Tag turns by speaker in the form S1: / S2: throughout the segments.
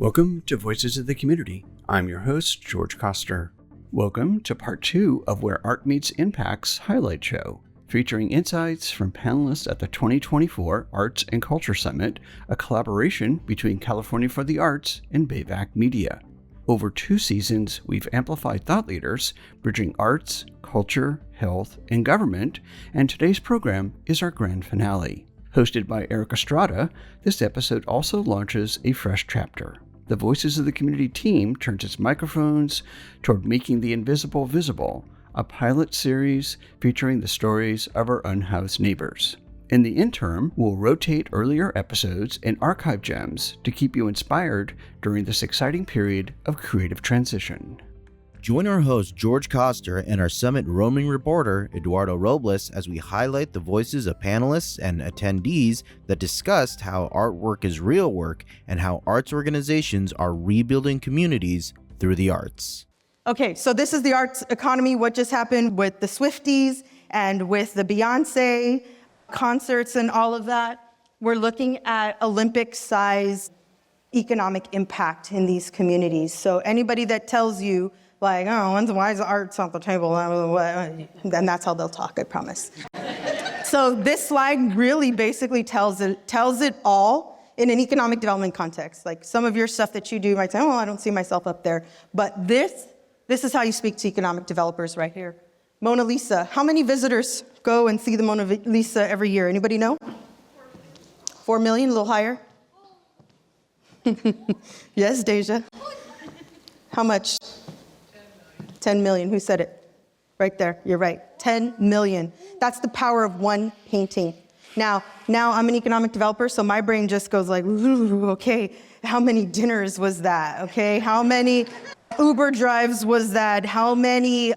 S1: Welcome to Voices of the Community. I'm your host, George Koster. Welcome to part 2 of Where Art Meets Impact's highlight show, featuring insights from panelists at the 2024 Arts and Culture Summit, a collaboration between California for the Arts and BAVC Media. Over 2 seasons, we've amplified thought leaders, bridging arts, culture, health, and government, and today's program is our grand finale. Hosted by Eric Estrada, this episode also launches a fresh chapter. The Voices of the Community team turns its microphones toward making the invisible visible, a pilot series featuring the stories of our unhoused neighbors. In the interim, we'll rotate earlier episodes and archive gems to keep you inspired during this exciting period of creative transition.
S2: Join our host, George Koster, and our Summit roaming reporter, Eduardo Robles, as we highlight the voices of panelists and attendees that discussed how artwork is real work and how arts organizations are rebuilding communities through the arts.
S3: Okay, so this is the arts economy, what just happened with the Swifties and with the Beyonce concerts and all of that. We're looking at Olympic-sized economic impact in these communities. So anybody that tells you, like, oh, why is the arts on the table? Then that's how they'll talk, I promise. So this slide really basically tells it all in an economic development context. Like some of your stuff that you do might say, oh, I don't see myself up there. But this is how you speak to economic developers right here. Mona Lisa. How many visitors go and see the Mona Lisa every year? Anybody know? 4 million, a little higher? Yes, Deja. How much? 10 million. Who said it? Right there. You're right. 10 million. That's the power of one painting. Now I'm an economic developer, so my brain just goes like, ooh, okay, how many dinners was that? Okay, how many Uber drives was that? How many,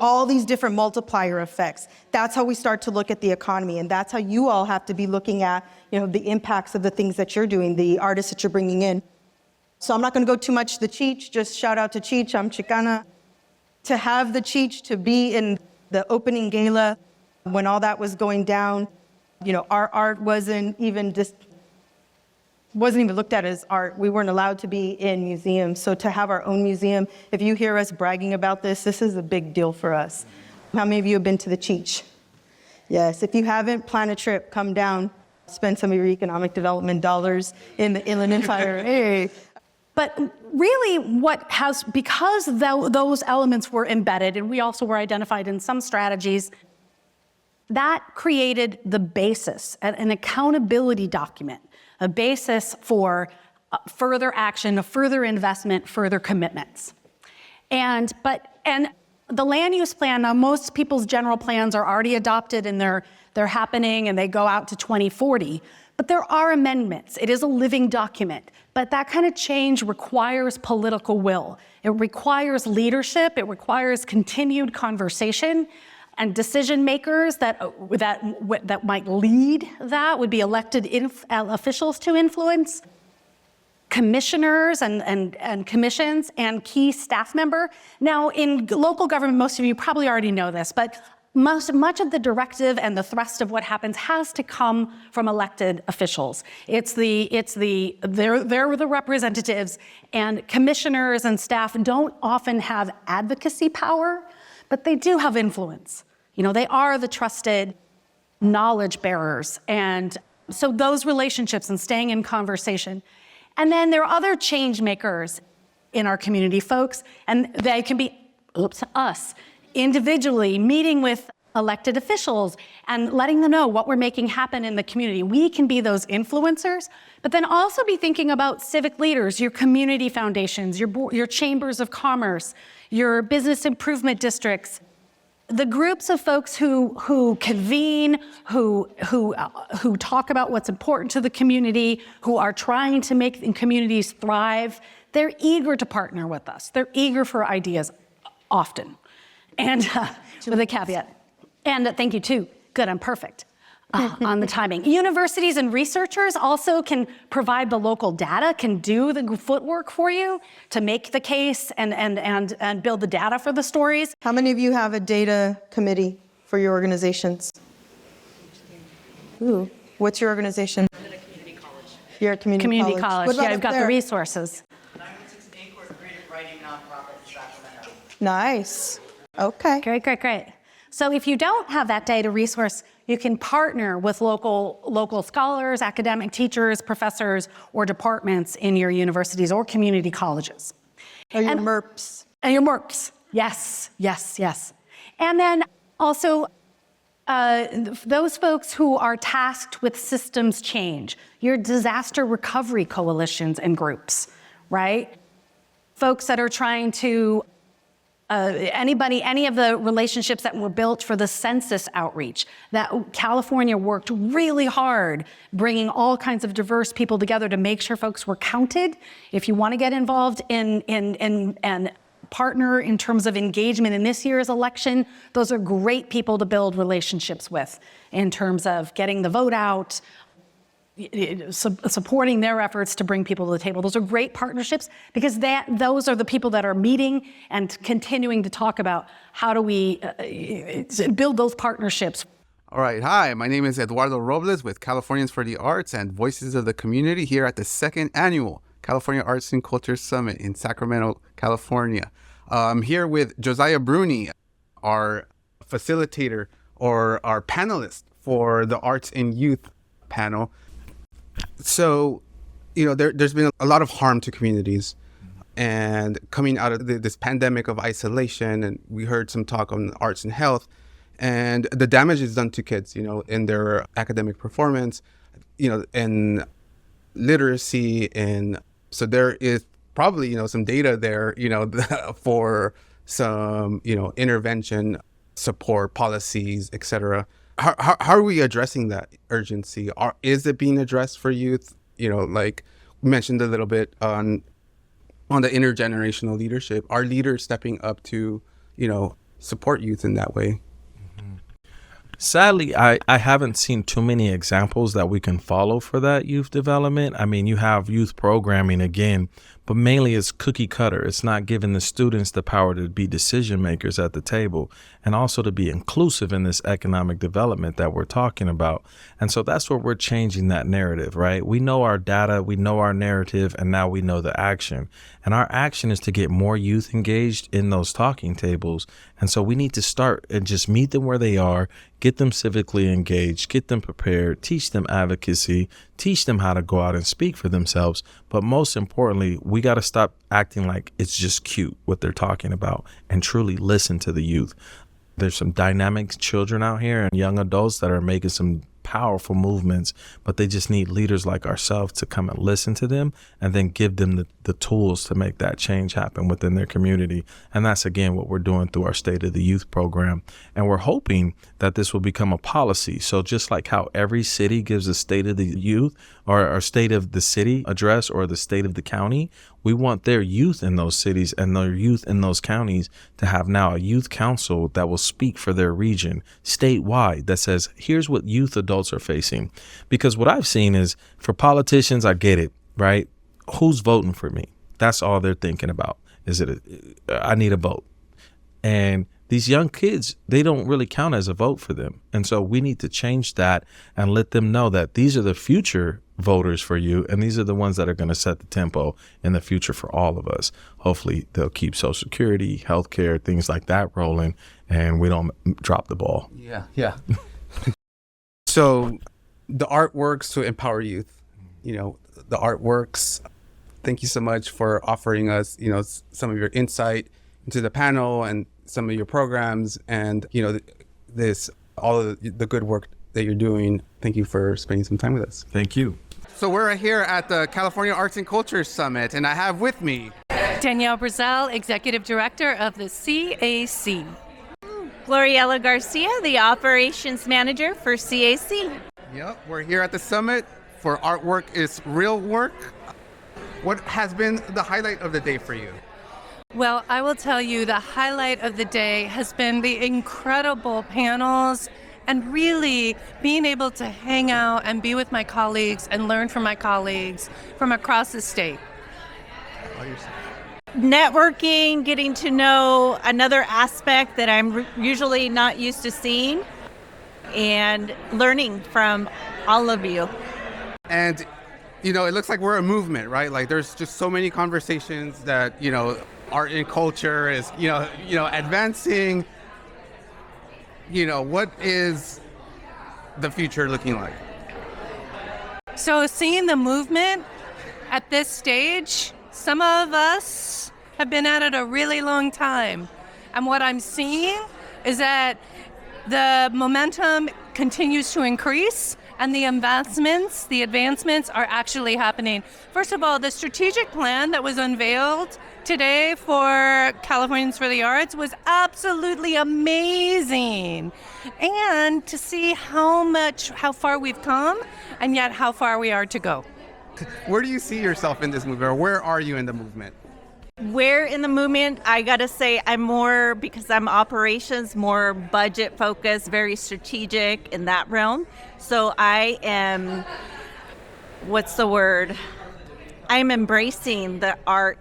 S3: all these different multiplier effects. That's how we start to look at the economy, and that's how you all have to be looking at, the impacts of the things that you're doing, the artists that you're bringing in. So I'm not going to go too much to Cheech. Just shout out to Cheech. I'm Chicana. To have the Cheech to be in the opening gala when all that was going down, our art wasn't even looked at as art. We weren't allowed to be in museums. So to have our own museum, if you hear us bragging about this is a big deal for us. How many of you have been to the Cheech? Yes, if you haven't, plan a trip, come down, spend some of your economic development dollars in the Inland Empire. Hey.
S4: But really because those elements were embedded, and we also were identified in some strategies, that created the basis, an accountability document, a basis for further action, further investment, further commitments. And the land use plan, now most people's general plans are already adopted and they're happening and they go out to 2040. But there are amendments. It is a living document. But that kind of change requires political will. It requires leadership. It requires continued conversation. And decision makers that might lead that would be elected officials to influence, commissioners and commissions, and key staff member. Now, in local government, most of you probably already know this, but much of the directive and the thrust of what happens has to come from elected officials. They're the representatives, and commissioners and staff don't often have advocacy power, but they do have influence. They are the trusted knowledge bearers, and so those relationships and staying in conversation. And then there are other change makers in our community, folks, and they can be us. Individually meeting with elected officials and letting them know what we're making happen in the community. We can be those influencers, but then also be thinking about civic leaders, your community foundations, your chambers of commerce, your business improvement districts, the groups of folks who convene, who talk about what's important to the community, who are trying to make communities thrive. They're eager to partner with us. They're eager for ideas often. And with a caveat. And thank you too. Good, I'm perfect on the timing. Universities and researchers also can provide the local data, can do the footwork for you to make the case and build the data for the stories.
S3: How many of you have a data committee for your organizations? Ooh, what's your organization?
S4: I'm at a community college.
S3: You're at community college.
S4: What about
S3: up
S4: I've got
S3: there?
S4: the resources.
S3: Nice. Okay.
S4: Great, great, great. So if you don't have that data resource, you can partner with local scholars, academic teachers, professors, or departments in your universities or community colleges.
S3: Or your MERPs.
S4: And your MERPs. Yes, yes, yes. And then also those folks who are tasked with systems change, your disaster recovery coalitions and groups, right? Folks that are trying to any of the relationships that were built for the census outreach, that California worked really hard bringing all kinds of diverse people together to make sure folks were counted. If you want to get involved in and partner in terms of engagement in this year's election, those are great people to build relationships with in terms of getting the vote out, supporting their efforts to bring people to the table. Those are great partnerships because those are the people that are meeting and continuing to talk about how do we build those partnerships.
S5: All right. Hi, my name is Eduardo Robles with Californians for the Arts and Voices of the Community here at the second annual California Arts and Culture Summit in Sacramento, California. I'm here with Josiah Bruny, our facilitator or our panelist for the Arts and Youth panel. So, there's been a lot of harm to communities and coming out of this pandemic of isolation, and we heard some talk on arts and health and the damage is done to kids, in their academic performance, and literacy. And so there is probably, some data there, for some, intervention, support, policies, etc. How are we addressing that urgency? Is it being addressed for youth? Like we mentioned a little bit on the intergenerational leadership. Are leaders stepping up to, support youth in that way?
S6: Sadly, I haven't seen too many examples that we can follow for that youth development. I mean, you have youth programming again, but mainly it's cookie cutter. It's not giving the students the power to be decision makers at the table and also to be inclusive in this economic development that we're talking about. And so that's where we're changing that narrative, right? We know our data, we know our narrative, and now we know the action. And our action is to get more youth engaged in those talking tables. And so we need to start and just meet them where they are, get them civically engaged, get them prepared, teach them advocacy, teach them how to go out and speak for themselves. But most importantly, we got to stop acting like it's just cute what they're talking about and truly listen to the youth. There's some dynamic children out here and young adults that are making some powerful movements, but they just need leaders like ourselves to come and listen to them and then give them the tools to make that change happen within their community. And that's, again, what we're doing through our State of the Youth program. And we're hoping that this will become a policy. So just like how every city gives a State of the Youth or State of the City address or the State of the County, we want their youth in those cities and their youth in those counties to have now a youth council that will speak for their region statewide that says, here's what youth adults are facing. Because what I've seen is for politicians, I get it, right? Who's voting for me? That's all they're thinking about. I need a vote. And these young kids, they don't really count as a vote for them. And so we need to change that and let them know that these are the future voters for you. And these are the ones that are going to set the tempo in the future for all of us. Hopefully they'll keep Social Security, healthcare, things like that rolling, and we don't drop the ball.
S5: Yeah. So the artworks to empower youth, the artworks. Thank you so much for offering us, some of your insight into the panel and some of your programs and, all of the good work that you're doing. Thank you for spending some time with us.
S6: Thank you.
S5: So we're here at the California Arts and Culture Summit, and I have with me
S7: Danielle Brazell, Executive Director of the CAC. Gloriele Garcia, the Operations Manager for CAC.
S5: Yep, we're here at the summit for Artwork is Real Work. What has been the highlight of the day for you?
S7: Well, I will tell you the highlight of the day has been the incredible panels and really being able to hang out and be with my colleagues and learn from my colleagues from across the state.
S8: Networking, getting to know another aspect that I'm usually not used to seeing, and learning from all of you.
S5: And, it looks like we're a movement, right? Like there's just so many conversations that, art and culture is, advancing. What is the future looking like?
S7: So seeing the movement at this stage, some of us have been at it a really long time. And what I'm seeing is that the momentum continues to increase and the advancements are actually happening. First of all, the strategic plan that was unveiled today for Californians for the Arts was absolutely amazing. And to see how far we've come and yet how far we are to go.
S5: Where do you see yourself in this movement, or where are you in the movement?
S8: Where in the movement, I gotta say I'm more, because I'm operations, more budget focused, very strategic in that realm. So I am, I'm embracing the art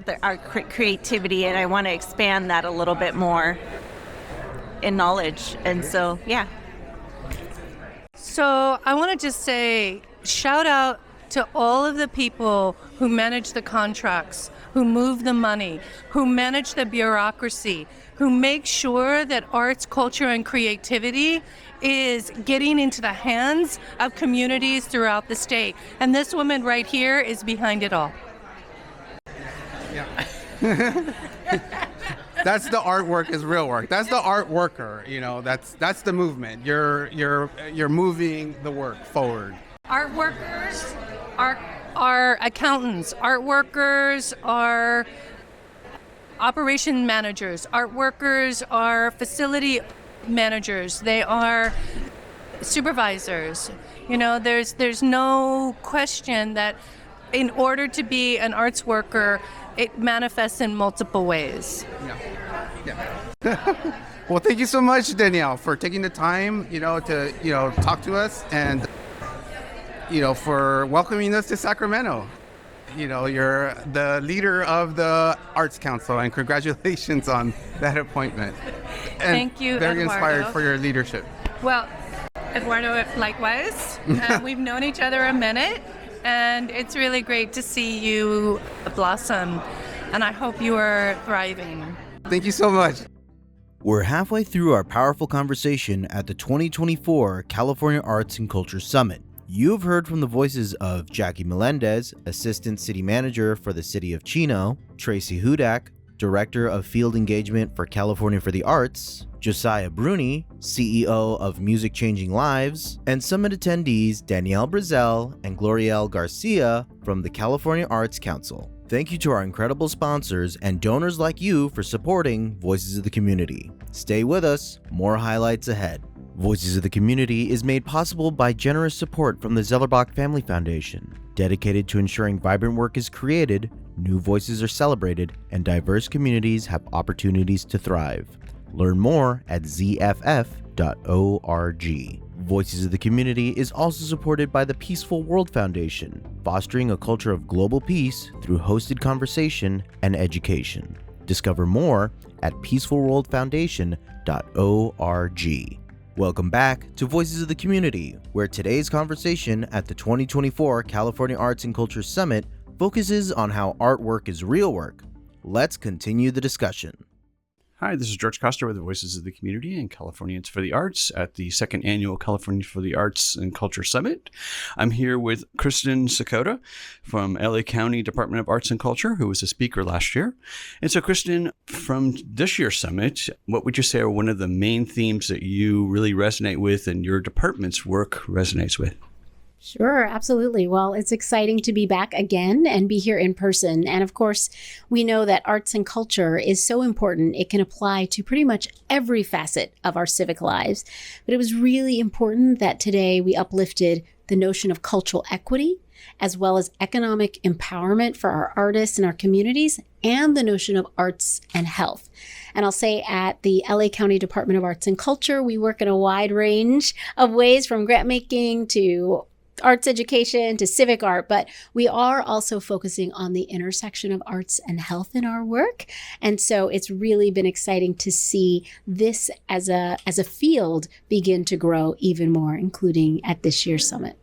S8: creativity, and I want to expand that a little bit more in knowledge. And so, yeah.
S7: So I want to just say, shout out to all of the people who manage the contracts, who move the money, who manage the bureaucracy, who make sure that arts, culture, and creativity is getting into the hands of communities throughout the state. And this woman right here is behind it all.
S5: Yeah. That's the artwork is real work. That's the art worker. That's the movement. You're moving the work forward.
S7: Art workers are accountants. Art workers are operation managers. Art workers are facility managers. They are supervisors. There's no question that in order to be an arts worker, it manifests in multiple ways.
S5: Yeah. Well, thank you so much, Danielle, for taking the time, to talk to us, and for welcoming us to Sacramento. You're the leader of the Arts Council, and congratulations on that appointment. And
S7: thank you,
S5: very
S7: Eduardo.
S5: Inspired for your leadership.
S7: Well, Eduardo, likewise. We've known each other a minute, and it's really great to see you blossom, and I hope you are thriving.
S5: Thank you so much.
S2: We're halfway through our powerful conversation at the 2024 California Arts and Culture Summit. You've heard from the voices of Jackie Melendez, Assistant City Manager for the City of Chino, Tracy Hudak, Director of Field Engagement for California for the Arts, Josiah Bruny, CEO of Music Changing Lives, and summit attendees Danielle Brazell and Gloriele Garcia from the California Arts Council. Thank you to our incredible sponsors and donors like you for supporting Voices of the Community. Stay with us, more highlights ahead. Voices of the Community is made possible by generous support from the Zellerbach Family Foundation, dedicated to ensuring vibrant work is created, new voices are celebrated, and diverse communities have opportunities to thrive. Learn more at zff.org. Voices of the Community is also supported by the Peaceful World Foundation, fostering a culture of global peace through hosted conversation and education. Discover more at peacefulworldfoundation.org. Welcome back to Voices of the Community, where today's conversation at the 2024 California Arts and Culture Summit focuses on how artwork is real work. Let's continue the discussion.
S1: Hi, this is George Koster with the Voices of the Community and Californians for the Arts at the second annual California for the Arts and Culture Summit. I'm here with Kristen Sakoda from LA County Department of Arts and Culture, who was a speaker last year. And so, Kristen, from this year's summit, what would you say are one of the main themes that you really resonate with and your department's work resonates with?
S9: Sure, absolutely. Well, it's exciting to be back again and be here in person. And of course, we know that arts and culture is so important. It can apply to pretty much every facet of our civic lives. But it was really important that today we uplifted the notion of cultural equity, as well as economic empowerment for our artists and our communities, and the notion of arts and health. And I'll say at the LA County Department of Arts and Culture, we work in a wide range of ways, from grant making to arts education to civic art, but we are also focusing on the intersection of arts and health in our work. And so it's really been exciting to see this as a field begin to grow even more, including at this year's summit.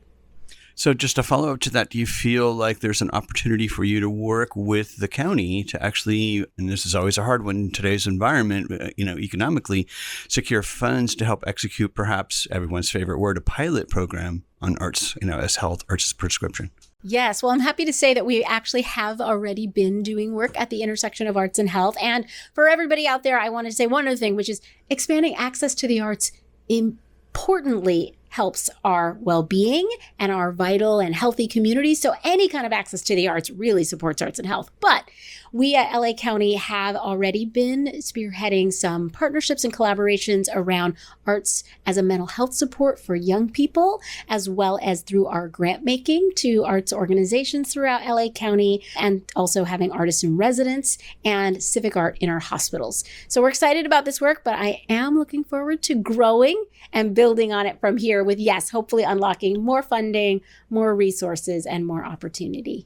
S1: So just to follow up to that, do you feel like there's an opportunity for you to work with the county to actually, and this is always a hard one in today's environment, economically, secure funds to help execute perhaps everyone's favorite word, a pilot program on arts, as health, arts as prescription?
S9: Yes, well, I'm happy to say that we actually have already been doing work at the intersection of arts and health. And for everybody out there, I want to say one other thing, which is expanding access to the arts importantly helps our well-being and our vital and healthy communities. So any kind of access to the arts really supports arts and health. But we at LA County have already been spearheading some partnerships and collaborations around arts as a mental health support for young people, as well as through our grant making to arts organizations throughout LA County, and also having artists in residence and civic art in our hospitals. So we're excited about this work, but I am looking forward to growing and building on it from here with, yes, hopefully unlocking more funding, more resources, and more opportunity.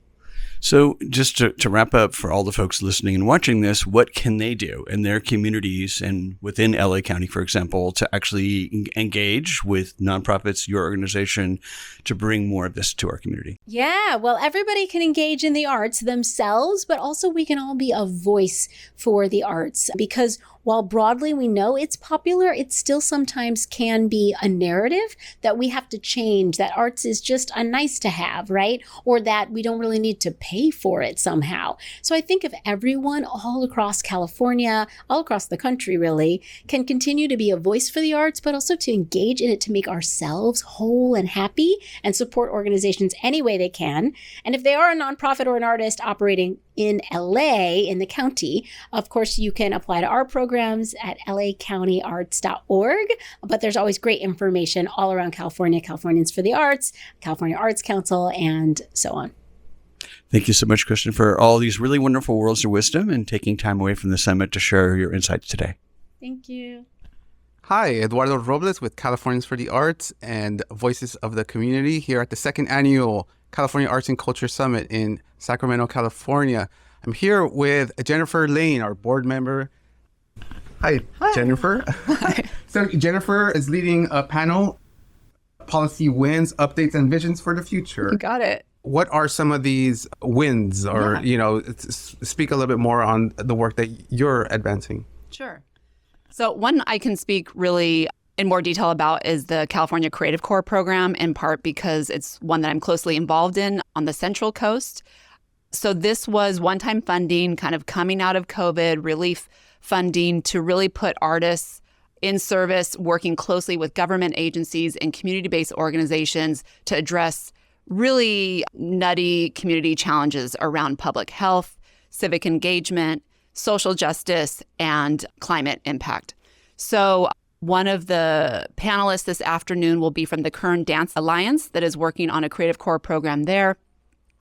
S1: So just to wrap up for all the folks listening and watching this, what can they do in their communities and within LA County, for example, to actually engage with nonprofits, your organization, to bring more of this to our community?
S9: Yeah, well, everybody can engage in the arts themselves, but also we can all be a voice for the arts, because while broadly we know it's popular, it still sometimes can be a narrative that we have to change, that arts is just a nice to have, right? Or that we don't really need to pay for it somehow. So I think if everyone all across California, all across the country really, can continue to be a voice for the arts, but also to engage in it to make ourselves whole and happy and support organizations any way they can. And if they are a nonprofit or an artist operating in LA, in the county, of course, you can apply to our programs at lacountyarts.org. But there's always great information all around California, Californians for the Arts, California Arts Council, and so on.
S1: Thank you so much, Kristen, for all these really wonderful words of wisdom and taking time away from the summit to share your insights today.
S9: Thank you.
S5: Hi, Eduardo Robles with Californians for the Arts and Voices of the Community here at the second annual California Arts and Culture Summit in Sacramento, California. I'm here with Jennifer Lane, our board member. Hi. Jennifer. Hi. So Jennifer is leading a panel, Policy Wins, Updates and Visions for the Future.
S10: You got it.
S5: What are some of these wins, or, speak a little bit more on the work that you're advancing?
S10: Sure. So one I can speak really in more detail about is the California Creative Corps program, in part because it's one that I'm closely involved in on the Central Coast. So this was one-time funding kind of coming out of COVID, relief funding to really put artists in service, working closely with government agencies and community-based organizations to address really nutty community challenges around public health, civic engagement, social justice, and climate impact. So one of the panelists this afternoon will be from the Kern Dance Alliance that is working on a Creative Corps program there.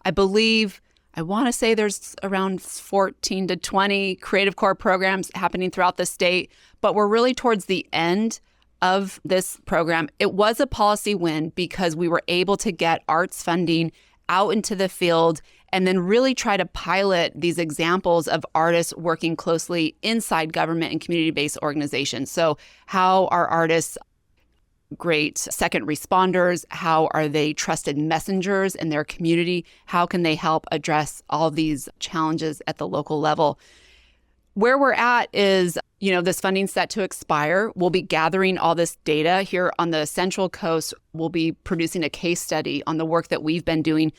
S10: I want to say there's around 14 to 20 Creative Corps programs happening throughout the state, but we're really towards the end of this program. It was a policy win because we were able to get arts funding out into the field and then really try to pilot these examples of artists working closely inside government and community-based organizations. So how are artists great second responders? How are they trusted messengers in their community? How can they help address all these challenges at the local level? Where we're at is, this funding's set to expire. We'll be gathering all this data here on the Central Coast. We'll be producing a case study on the work that we've been doing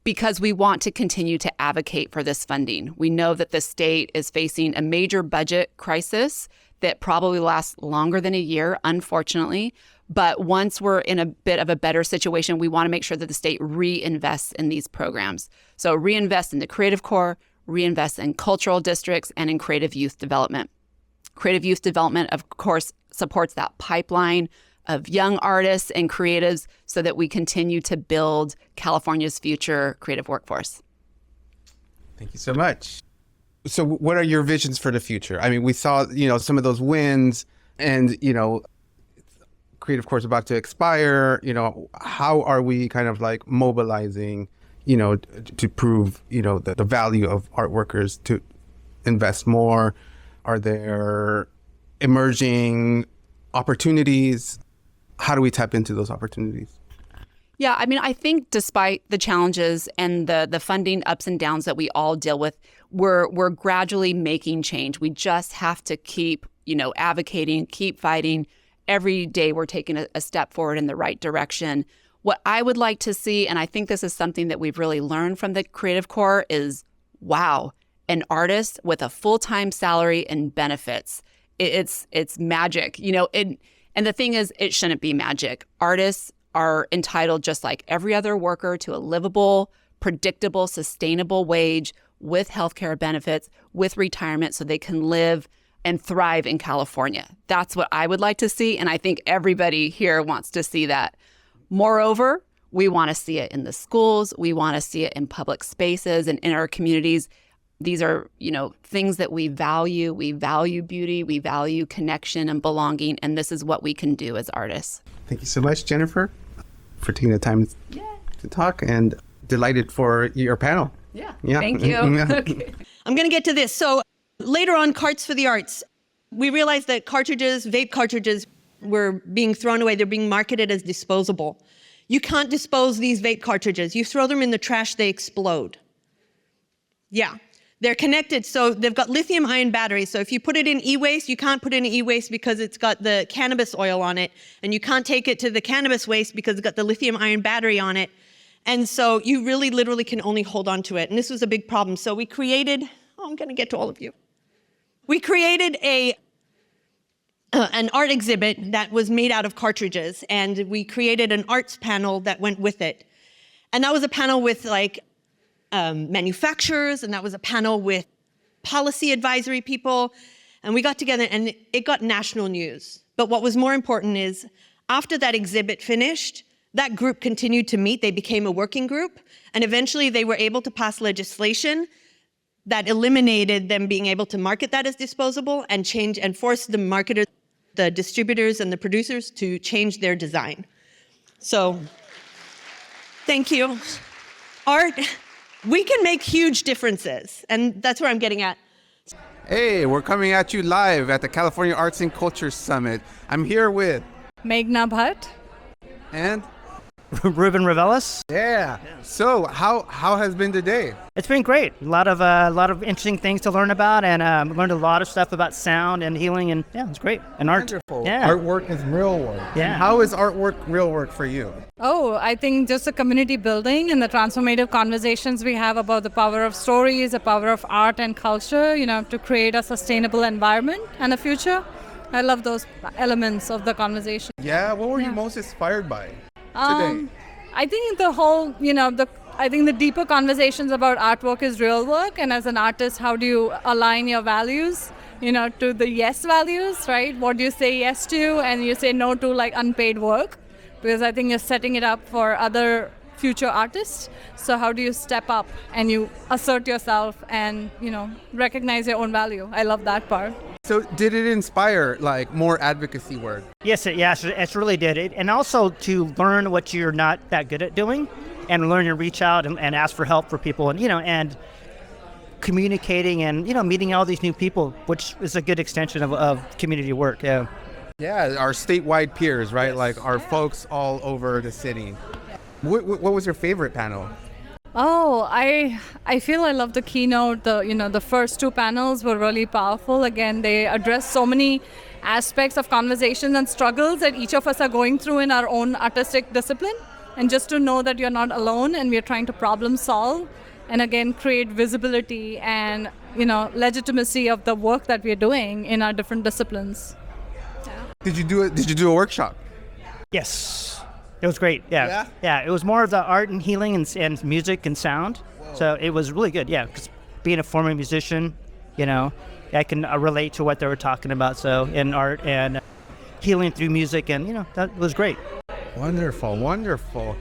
S10: because we want to continue to advocate for this funding. We know that the state is facing a major budget crisis that probably lasts longer than a year, unfortunately. But once we're in a bit of a better situation, we want to make sure that the state reinvests in these programs. So reinvest in the Creative Corps, reinvest in cultural districts, and in creative youth development. Creative youth development, of course, supports that pipeline of young artists and creatives so that we continue to build California's future creative workforce.
S5: Thank you so much. So what are your visions for the future? I mean, we saw, some of those wins and, Creative Corps about to expire. How are we kind of like mobilizing, to prove, the value of art workers to invest more? Are there emerging opportunities? How do we tap into those opportunities?
S10: Yeah, I mean, I think despite the challenges and the funding ups and downs that we all deal with, we're gradually making change. We just have to keep, advocating, keep fighting. Every day we're taking a step forward in the right direction. What I would like to see, and I think this is something that we've really learned from the Creative Corps, is wow, an artist with a full-time salary and benefits. It's magic, and the thing is, it shouldn't be magic. Artists are entitled, just like every other worker, to a livable, predictable, sustainable wage with healthcare benefits, with retirement, so they can live and thrive in California. That's what I would like to see, and I think everybody here wants to see that. Moreover, we want to see it in the schools. We want to see it in public spaces and in our communities. These are, things that we value. We value beauty. We value connection and belonging, and this is what we can do as artists.
S5: Thank you so much, Jennifer, for taking the time to talk, and delighted for your panel.
S10: Yeah. Thank you. Okay.
S3: I'm going to get to this. So later on, Carts for the Arts. We realized that vape cartridges were being thrown away. They're being marketed as disposable. You can't dispose these vape cartridges. You throw them in the trash, they explode. Yeah. They're connected, so they've got lithium ion batteries. So if you put it in e-waste, you can't put it in e-waste because it's got the cannabis oil on it. And you can't take it to the cannabis waste because it's got the lithium ion battery on it. And so you really literally can only hold on to it. And this was a big problem. So we created, I'm going to get to all of you. We created an art exhibit that was made out of cartridges. And we created an arts panel that went with it. And that was a panel with manufacturers, and that was a panel with policy advisory people. And we got together, and it got national news. But what was more important is, after that exhibit finished, that group continued to meet. They became a working group, and eventually they were able to pass legislation that eliminated them being able to market that as disposable and force the marketers, the distributors, and the producers to change their design. So, thank you. Art, we can make huge differences, and that's where I'm getting at.
S5: Hey, we're coming at you live at the California Arts and Culture Summit. I'm here with
S11: Meghna Bhat.
S5: And
S12: Ruben Reveles.
S5: Yeah. So how has been the day?
S12: It's been great. A lot of interesting things to learn about, and learned a lot of stuff about sound and healing, and yeah, it's great. And art.
S5: Wonderful.
S12: Yeah.
S5: Artwork is real work.
S12: Yeah.
S5: How is artwork real work for you?
S11: Oh, I think just the community building and the transformative conversations we have about the power of stories, the power of art and culture, to create a sustainable environment and a future. I love those elements of the conversation.
S5: Yeah. What were you most inspired by today?
S11: I think the whole, I think the deeper conversations about artwork is real work. And as an artist, how do you align your values, to the yes values, right? What do you say yes to and you say no to, like unpaid work? Because I think you're setting it up for other future artists. So how do you step up and you assert yourself and, recognize your own value? I love that part.
S5: So did it inspire more advocacy work?
S12: Yes, it really did. And also to learn what you're not that good at doing, and learn to reach out and ask for help for people, and and communicating and meeting all these new people, which is a good extension of community work. Yeah.
S5: Yeah, our statewide peers, right?
S12: Yes.
S5: Like our folks all over the city. What was your favorite panel?
S11: Oh, I feel I love the keynote. The first two panels were really powerful. Again, they address so many aspects of conversations and struggles that each of us are going through in our own artistic discipline. And just to know that you're not alone and we're trying to problem solve and again create visibility and legitimacy of the work that we're doing in our different disciplines.
S5: Did you do a workshop?
S12: Yes. It was great. Yeah. It was more of the art and healing and music and sound. Whoa. So it was really good. Yeah. Because being a former musician, I can relate to what they were talking about. So in art and healing through music, and that was great.
S5: Wonderful.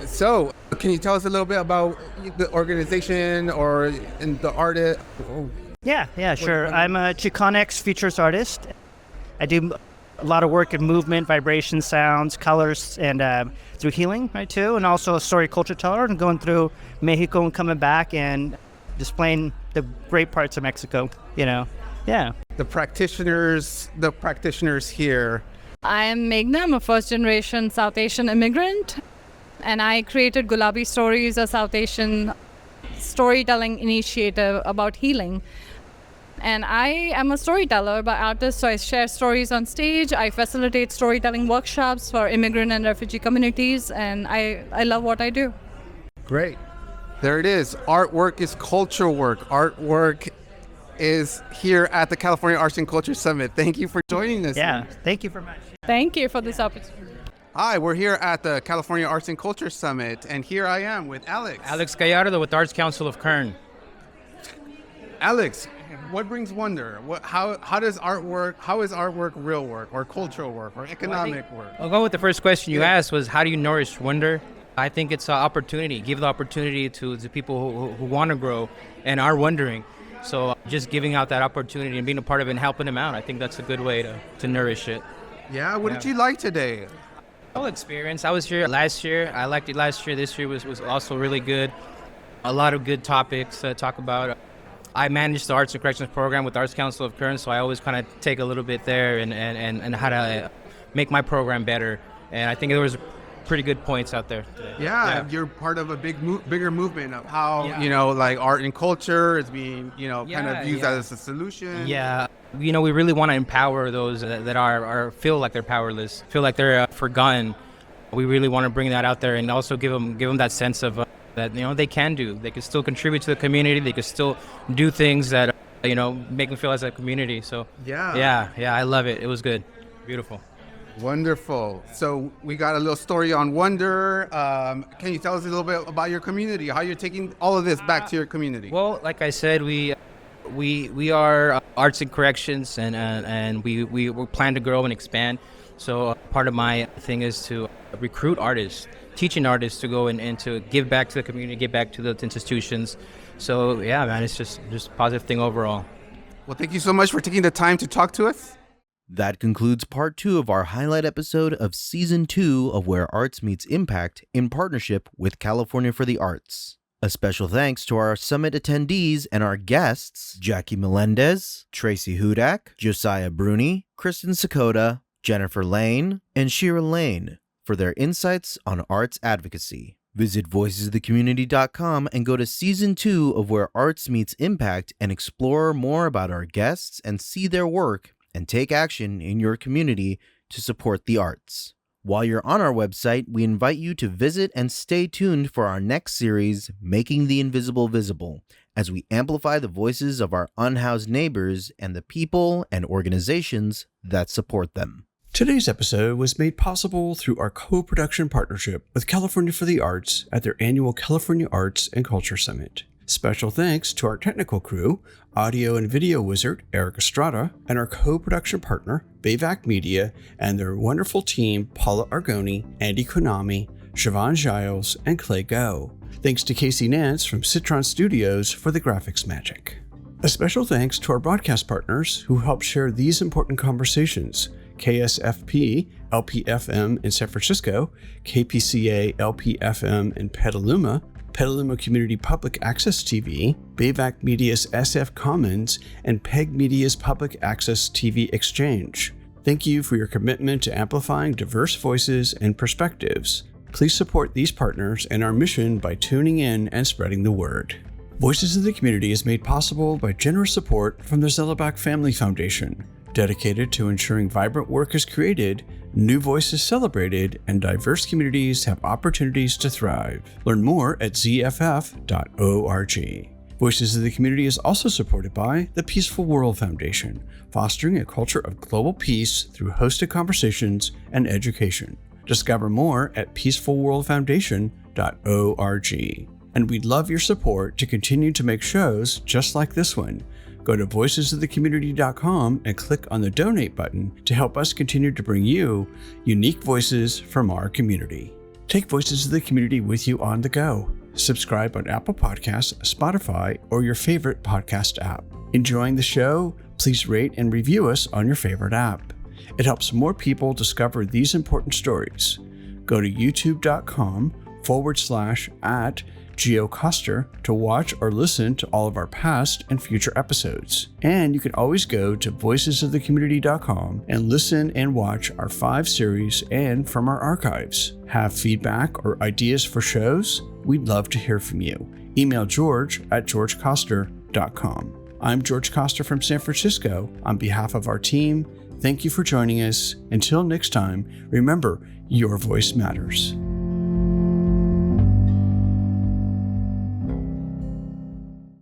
S5: So can you tell us a little bit about the organization or the artist?
S12: Yeah, sure. I'm a Chicanx features artist. I do a lot of work in movement, vibration, sounds, colors, and through healing, right, too. And also a story culture teller, and going through Mexico and coming back and displaying the great parts of Mexico, Yeah.
S5: The practitioners here.
S11: I am Meghna. I'm a first-generation South Asian immigrant. And I created Gulabi Stories, a South Asian storytelling initiative about healing. And I am a storyteller by artist, so I share stories on stage. I facilitate storytelling workshops for immigrant and refugee communities, and I love what I do.
S5: Great. There it is. Artwork is culture work. Artwork is here at the California Arts and Culture Summit. Thank you for joining us.
S12: Yeah, thank you very much.
S11: Thank you for this opportunity.
S5: Hi, we're here at the California Arts and Culture Summit, and here I am with Alex.
S13: Alex Gallardo with the Arts Council of Kern.
S5: Alex, what brings wonder? How is artwork real work or cultural work or economic work?
S13: I'll go with the first question you asked was, how do you nourish wonder? I think it's an opportunity. Give the opportunity to people who want to grow and are wondering. So just giving out that opportunity and being a part of it and helping them out, I think that's a good way to nourish it.
S5: Yeah, what did you like today?
S13: Whole experience. I was here last year. I liked it last year. This year was also really good. A lot of good topics to talk about. I manage the Arts and Corrections program with the Arts Council of Kern, so I always kind of take a little bit there and how to make my program better. And I think there was pretty good points out there today.
S5: Yeah, you're part of a bigger movement of how, like art and culture is being, kind of used as a solution.
S13: Yeah. We really want to empower those that are feel like they're powerless, feel like they're forgotten. We really want to bring that out there and also give them that sense of that, they can do. They can still contribute to the community. They can still do things that, make them feel as a community. So, yeah, I love it. It was good. Beautiful.
S5: Wonderful. So we got a little story on wonder. Can you tell us a little bit about your community, how you're taking all of this back to your community?
S13: Well, like I said, we are Arts and Corrections, and we plan to grow and expand. So part of my thing is to recruit artists, teaching artists to go and to give back to the community, give back to the institutions. So yeah, man, it's just a positive thing overall.
S5: Well, thank you so much for taking the time to talk to us.
S2: That concludes part 2 of our highlight episode of season 2 of Where Arts Meets Impact in partnership with California for the Arts. A special thanks to our summit attendees and our guests, Jackie Melendez, Tracy Hudak, Josiah Bruny, Kristen Sakoda, Jennifer Laine, and Shira Lane for their insights on arts advocacy. Visit voicesofthecommunity.com and go to season 2 of Where Arts Meets Impact and explore more about our guests and see their work and take action in your community to support the arts. While you're on our website, we invite you to visit and stay tuned for our next series, Making the Invisible Visible, as we amplify the voices of our unhoused neighbors and the people and organizations that support them.
S1: Today's episode was made possible through our co-production partnership with California for the Arts at their annual California Arts and Culture Summit. Special thanks to our technical crew, audio and video wizard Eric Estrada, and our co-production partner, BAVC Media, and their wonderful team, Paula Argoni, Andy Konami, Siobhan Giles, and Clay Go. Thanks to Casey Nance from Citron Studios for the graphics magic. A special thanks to our broadcast partners who help share these important conversations: KSFP LPFM in San Francisco, KPCA LPFM in Petaluma, Petaluma Community Public Access TV, BAVC Media's SF Commons, and PEG Media's Public Access TV Exchange. Thank you for your commitment to amplifying diverse voices and perspectives. Please support these partners and our mission by tuning in and spreading the word. Voices of the Community is made possible by generous support from the Zellerbach Family Foundation, dedicated to ensuring vibrant work is created, new voices celebrated, and diverse communities have opportunities to thrive. Learn more at zff.org. Voices of the Community is also supported by the Peaceful World Foundation, fostering a culture of global peace through hosted conversations and education. Discover more at peacefulworldfoundation.org. And we'd love your support to continue to make shows just like this one. Go to voicesofthecommunity.com and click on the donate button to help us continue to bring you unique voices from our community. Take Voices of the Community with you on the go. Subscribe on Apple Podcasts, Spotify, or your favorite podcast app. Enjoying the show? Please rate and review us on your favorite app. It helps more people discover these important stories. Go to youtube.com/@ Koster to watch or listen to all of our past and future episodes. And you can always go to voicesofthecommunity.com and listen and watch our 5 series and from our archives. Have feedback or ideas for shows? We'd love to hear from you. Email George at georgekoster.com. I'm George Koster from San Francisco. On behalf of our team, thank you for joining us. Until next time, remember, your voice matters.